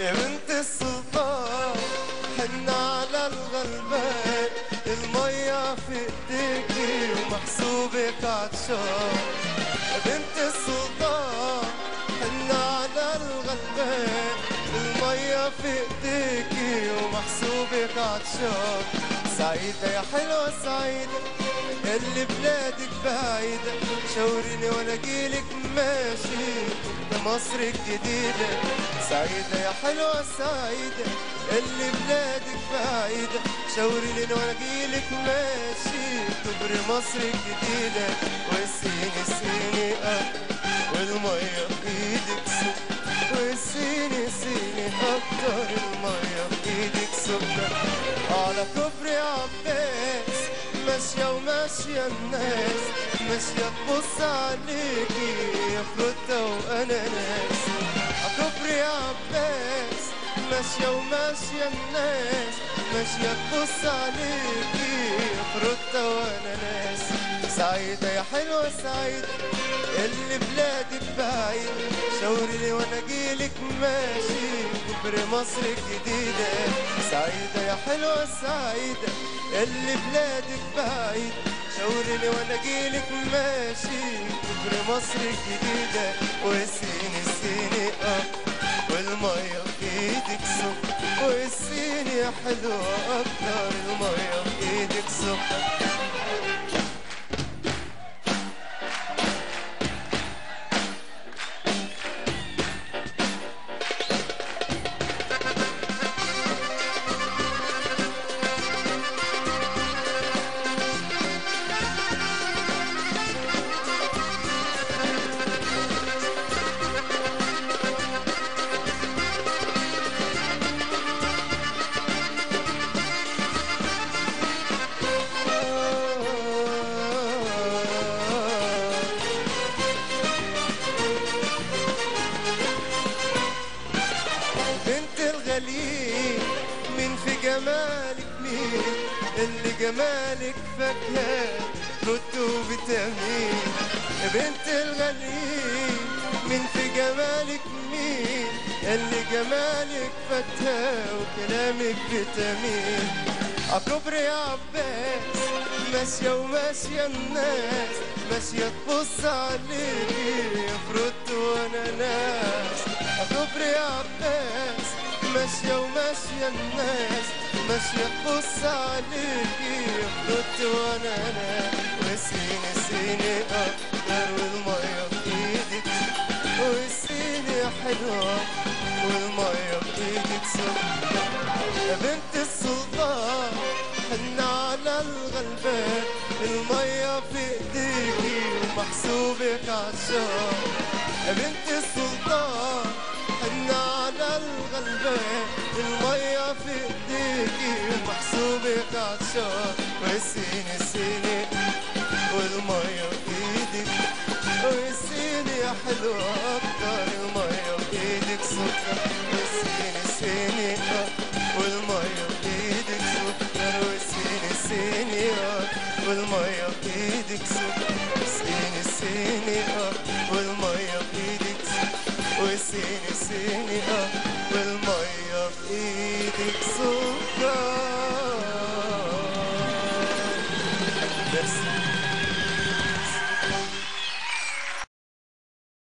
يا بنت السلطان حن على الغلبان، المية في ايديكي ومحسوبك عطشان. يا بنت السلطان حن على الغلبان، المية في ايديكي ومحسوبك عطشان. سعيدة يا حلوة سعيدة اللي بلادك بعيدة، شاوريني وانا اجيلك ماشي لمصر الجديدة. سعيدة يا حلوة سعيدة اللي بلادك بعيدة، شاوريني وانا اجيلك ماشي كبر مصر الجديدة. وسيني سيني والمية في ايدك سكر، وسيني سيني اكتر المية في ايدك سكر. على كوبري عباس ماشية وماشية الناس، ماشية تبص عليكي يا فروتة وأناناس. عكوبري عباس ماشية وماشية الناس، ماشية تبص عليكي يا فروتة وأناناس. سعيدة يا حلوة سعيدة اللي بلادك بعيد، شاوريني وانا اجيلك ماشي كبر مصر الجديدة. سعيدة يا حلوة سعيدة اللي بلادك بعيد، شاوريني وانا اجيلك ماشي كبر مصر الجديدة. وسيني سيني والمية في ايدك سكر، وسيني يا حلوة اكتر المية في ايدك سكر. مين في جمالك مين اللي جمالك فاكهة نوت وفيتامين. يا بنت الغالين مين في جمالك مين اللي جمالك فاكهة وكلامك فيتامين. عكوبري عباس ماشية وماشية الناس، ماشية تبص عليكي يا فروت واناناس. عكوبري عباس ماشية وماشية الناس، ماشية تبص عليكي يا فروت واناناس. وسيني سيني اكتر والمية في ايدك، وسيني يا حلوة والمية في ايدك سكر. يا بنت السلطان حن على الغلبان، المية في ايديكي ومحسوبك عطشان. يا بنت السلطان حن على الغلبان، المية في ايديكي ومحسوبك عطشان. وسيني سيني والمية في ايدك، وسيني يا حلوة اكتر المية في ايدك سكر. وسيني سيني والمية في ايدك سكر، وسيني سيني والمية في ايدك سكر. وسيني سيني والمية في ايدك سكر، وسيني سيني والمية